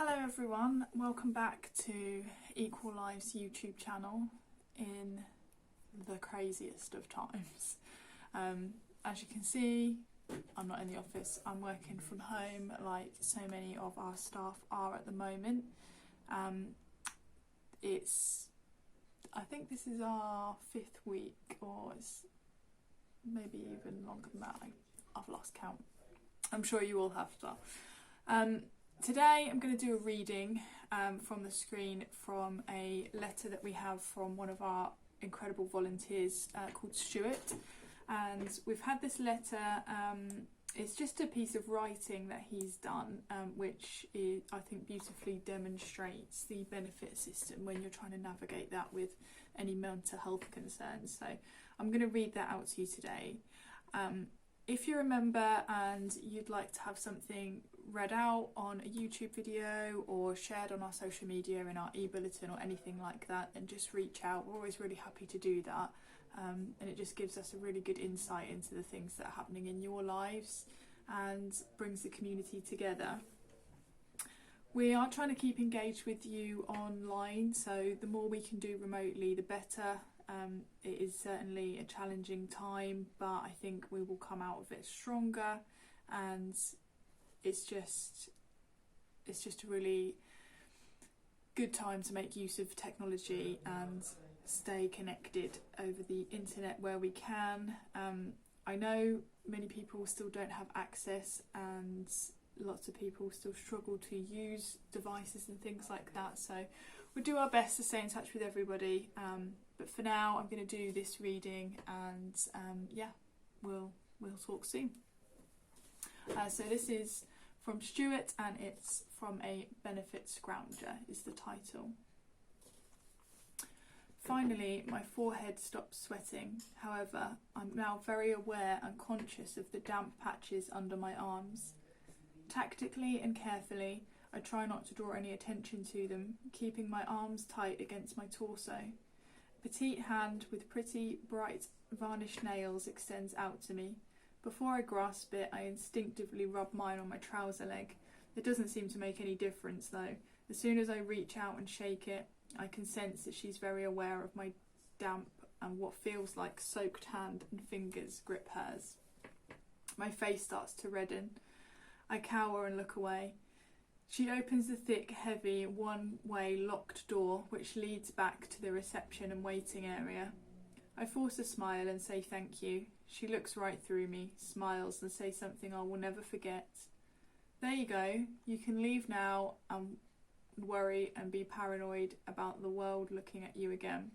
Hello everyone, welcome back to Equal Lives YouTube channel in the craziest of times. As you can see, I'm not in the office, I'm working from home like so many of our staff are at the moment. I think this is our 5th week, or it's maybe even longer than that. I've lost count. I'm sure you all have as well. Today I'm going to do a reading from the screen from a letter that we have from one of our incredible volunteers called Stuart, and we've had this letter. It's just a piece of writing that he's done, which I think beautifully demonstrates the benefit system when you're trying to navigate that with any mental health concerns. So I'm going to read that out to you today. If you're a member and you'd like to have something read out on a YouTube video or shared on our social media in our e-bulletin or anything like that, then just reach out. We're always really happy to do that, and it just gives us a really good insight into the things that are happening in your lives and brings the community together. We are trying to keep engaged with you online, so the more we can do remotely the better. It is certainly a challenging time, but I think we will come out of it stronger, and it's just a really good time to make use of technology and stay connected over the internet where we can. I know many people still don't have access, and lots of people still struggle to use devices and things like that, so we'll do our best to stay in touch with everybody. But for now, I'm going to do this reading, and yeah, we'll talk soon. So this is from Stuart, and it's from A Benefit Scrounger is the title. Finally, my forehead stopped sweating. However, I'm now very aware and conscious of the damp patches under my arms. Tactically and carefully, I try not to draw any attention to them, keeping my arms tight against my torso. A petite hand with pretty, bright, varnished nails extends out to me. Before I grasp it, I instinctively rub mine on my trouser leg. It doesn't seem to make any difference though. As soon as I reach out and shake it, I can sense that she's very aware of my damp and what feels like soaked hand and fingers grip hers. My face starts to redden. I cower and look away. She opens the thick, heavy, one-way locked door which leads back to the reception and waiting area. I force a smile and say thank you. She looks right through me, smiles, and says something I will never forget. There you go. You can leave now and worry and be paranoid about the world looking at you again.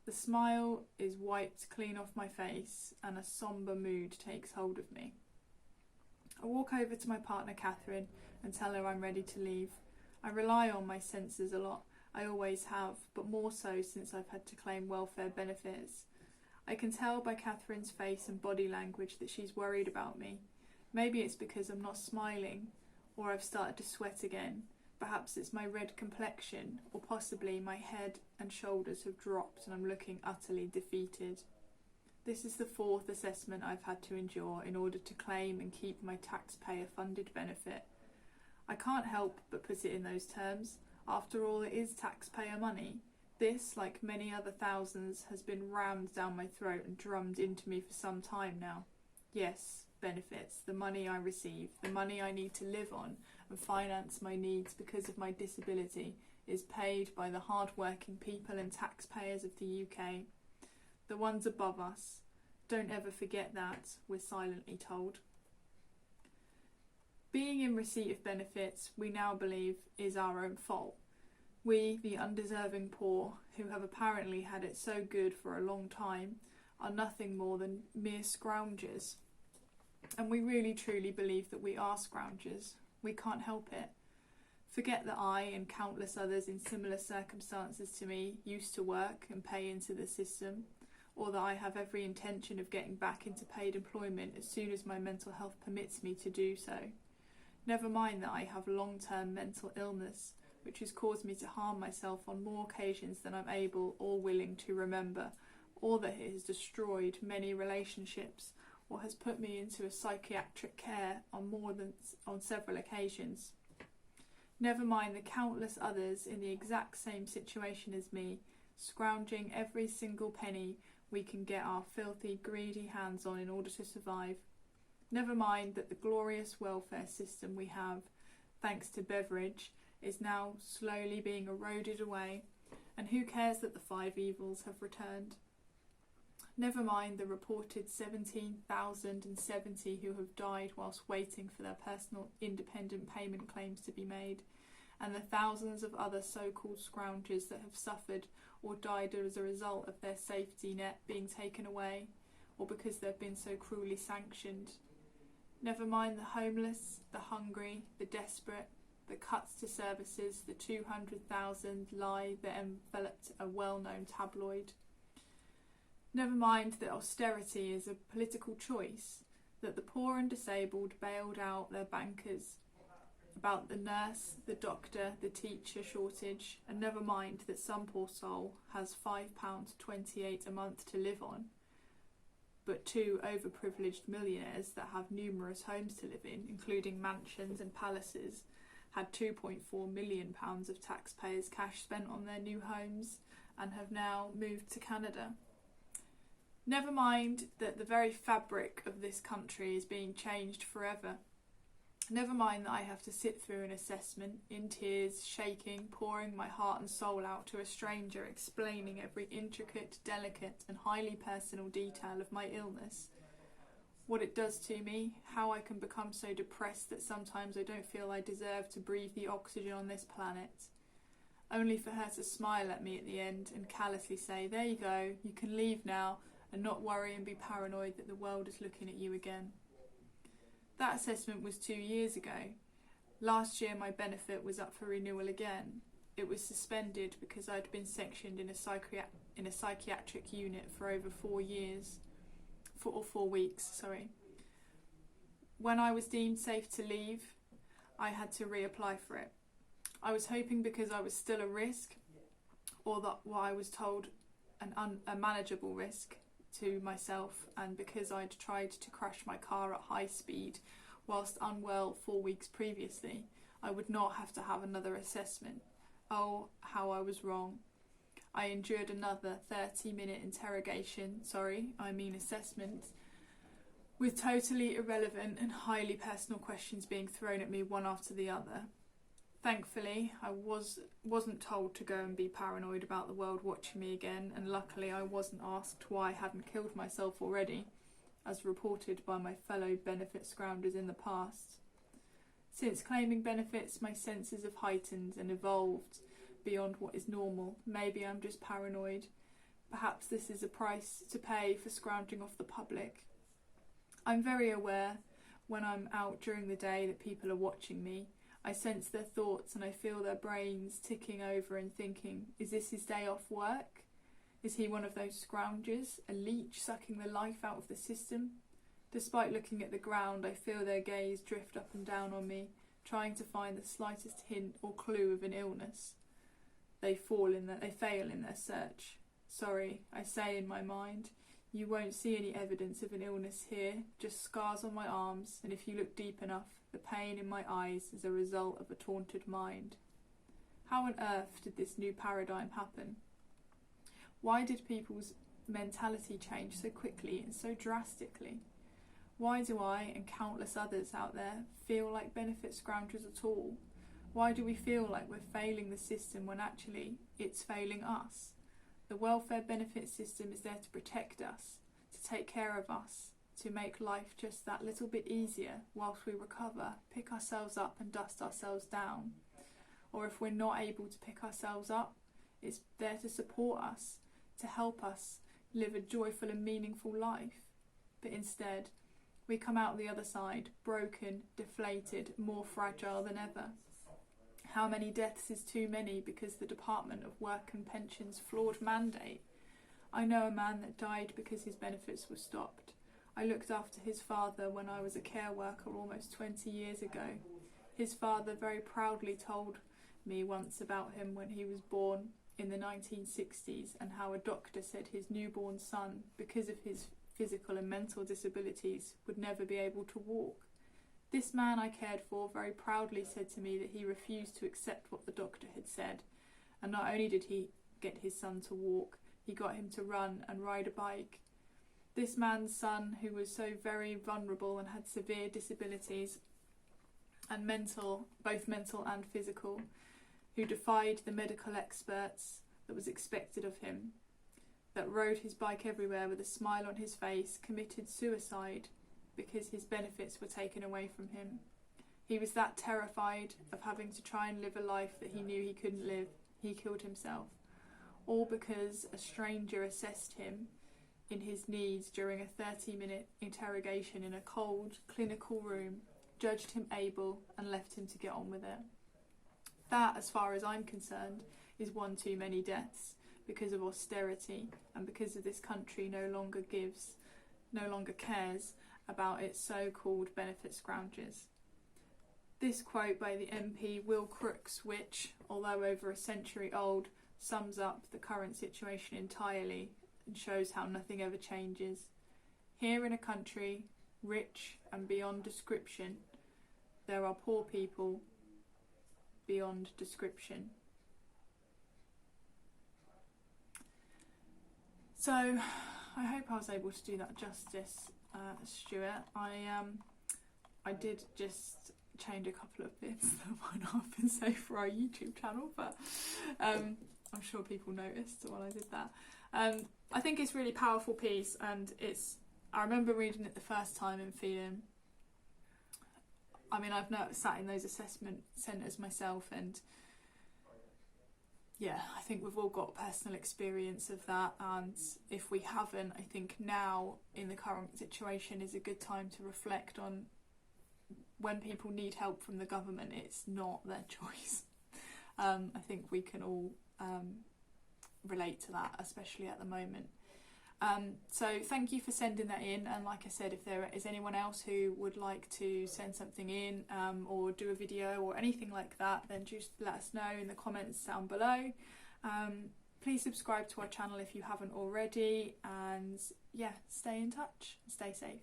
The smile is wiped clean off my face, and a sombre mood takes hold of me. I walk over to my partner Catherine and tell her I'm ready to leave. I rely on my senses a lot. I always have, but more so since I've had to claim welfare benefits. I can tell by Catherine's face and body language that she's worried about me. Maybe it's because I'm not smiling, or I've started to sweat again. Perhaps it's my red complexion, or possibly my head and shoulders have dropped and I'm looking utterly defeated. This is the 4th assessment I've had to endure in order to claim and keep my taxpayer-funded benefit. I can't help but put it in those terms. After all, it is taxpayer money. This, like many other thousands, has been rammed down my throat and drummed into me for some time now. Yes, benefits, the money I receive, the money I need to live on and finance my needs because of my disability, is paid by the hard-working people and taxpayers of the UK. The ones above us. Don't ever forget that, we're silently told. Being in receipt of benefits, we now believe, is our own fault. We, the undeserving poor, who have apparently had it so good for a long time, are nothing more than mere scroungers. And we really truly believe that we are scroungers. We can't help it. Forget that I and countless others in similar circumstances to me used to work and pay into the system, or that I have every intention of getting back into paid employment as soon as my mental health permits me to do so. Never mind that I have long-term mental illness, which has caused me to harm myself on more occasions than I'm able or willing to remember, or that it has destroyed many relationships, or has put me into a psychiatric care on several occasions. Never mind the countless others in the exact same situation as me, scrounging every single penny we can get our filthy, greedy hands on in order to survive. Never mind that the glorious welfare system we have, thanks to beverage, is now slowly being eroded away, and who cares that the 5 evils have returned? Never mind the reported 17,070 who have died whilst waiting for their personal independent payment claims to be made, and the thousands of other so-called scroungers that have suffered or died as a result of their safety net being taken away, or because they've been so cruelly sanctioned. Never mind the homeless, the hungry, the desperate, the cuts to services, the 200,000 lie that enveloped a well-known tabloid. Never mind that austerity is a political choice, that the poor and disabled bailed out their bankers, about the nurse, the doctor, the teacher shortage, and never mind that some poor soul has £5.28 a month to live on, but 2 overprivileged millionaires that have numerous homes to live in, including mansions and palaces, had £2.4 million of taxpayers' cash spent on their new homes and have now moved to Canada. Never mind that the very fabric of this country is being changed forever. Never mind that I have to sit through an assessment, in tears, shaking, pouring my heart and soul out to a stranger, explaining every intricate, delicate and highly personal detail of my illness. What it does to me, how I can become so depressed that sometimes I don't feel I deserve to breathe the oxygen on this planet. Only for her to smile at me at the end and callously say, "There you go, you can leave now," and not worry and be paranoid that the world is looking at you again. That assessment was 2 years ago. Last year my benefit was up for renewal again. It was suspended because I'd been sectioned in a psychiatric unit for over 4 weeks. When I was deemed safe to leave, I had to reapply for it. I was hoping because I was still a risk, or that what I was told a manageable risk to myself, and because I'd tried to crash my car at high speed whilst unwell 4 weeks previously, I would not have to have another assessment. Oh, how I was wrong. I endured another 30-minute assessment, with totally irrelevant and highly personal questions being thrown at me one after the other. Thankfully, I wasn't told to go and be paranoid about the world watching me again, and luckily I wasn't asked why I hadn't killed myself already, as reported by my fellow benefit scroungers in the past. Since claiming benefits, my senses have heightened and evolved beyond what is normal. Maybe I'm just paranoid. Perhaps this is a price to pay for scrounging off the public. I'm very aware when I'm out during the day that people are watching me. I sense their thoughts and I feel their brains ticking over and thinking, is this his day off work? Is he one of those scroungers, a leech sucking the life out of the system? Despite looking at the ground, I feel their gaze drift up and down on me, trying to find the slightest hint or clue of an illness. They fail in their search. Sorry, I say in my mind, you won't see any evidence of an illness here, just scars on my arms, and if you look deep enough, the pain in my eyes is a result of a taunted mind. How on earth did this new paradigm happen? Why did people's mentality change so quickly and so drastically? Why do I and countless others out there feel like benefit scroungers at all? Why do we feel like we're failing the system when actually it's failing us? The welfare benefit system is there to protect us, to take care of us, to make life just that little bit easier whilst we recover, pick ourselves up and dust ourselves down. Or if we're not able to pick ourselves up, it's there to support us, to help us live a joyful and meaningful life. But instead, we come out the other side, broken, deflated, more fragile than ever. How many deaths is too many because the Department of Work and Pensions' flawed mandate? I know a man that died because his benefits were stopped. I looked after his father when I was a care worker almost 20 years ago. His father very proudly told me once about him when he was born in the 1960s, and how a doctor said his newborn son, because of his physical and mental disabilities, would never be able to walk. This man I cared for very proudly said to me that he refused to accept what the doctor had said, and not only did he get his son to walk, he got him to run and ride a bike. This man's son, who was so very vulnerable and had severe disabilities, and both mental and physical, who defied the medical experts that was expected of him, that rode his bike everywhere with a smile on his face, committed suicide because his benefits were taken away from him. He was that terrified of having to try and live a life that he knew he couldn't live, he killed himself. All because a stranger assessed him in his needs during a 30-minute interrogation in a cold, clinical room, judged him able and left him to get on with it. That, as far as I'm concerned, is one too many deaths because of austerity and because of this country no longer cares about its so-called benefit scroungers. This quote by the MP Will Crooks, which, although over a century old, sums up the current situation entirely and shows how nothing ever changes. Here in a country rich and beyond description, there are poor people beyond description. So I hope I was able to do that justice, Stuart. I did just change a couple of bits that might not have been safe for our YouTube channel, but I'm sure people noticed when I did that. I think it's a really powerful piece, and I remember reading it the first time and feeling, I mean, I've not sat in those assessment centres myself, and yeah, I think we've all got personal experience of that, and if we haven't, I think now in the current situation is a good time to reflect on when people need help from the government, it's not their choice. I think we can all relate to that, especially at the moment. So thank you for sending that in, and like I said, if there is anyone else who would like to send something in or do a video or anything like that, then just let us know in the comments down below. Please subscribe to our channel if you haven't already, and yeah, stay in touch, stay safe.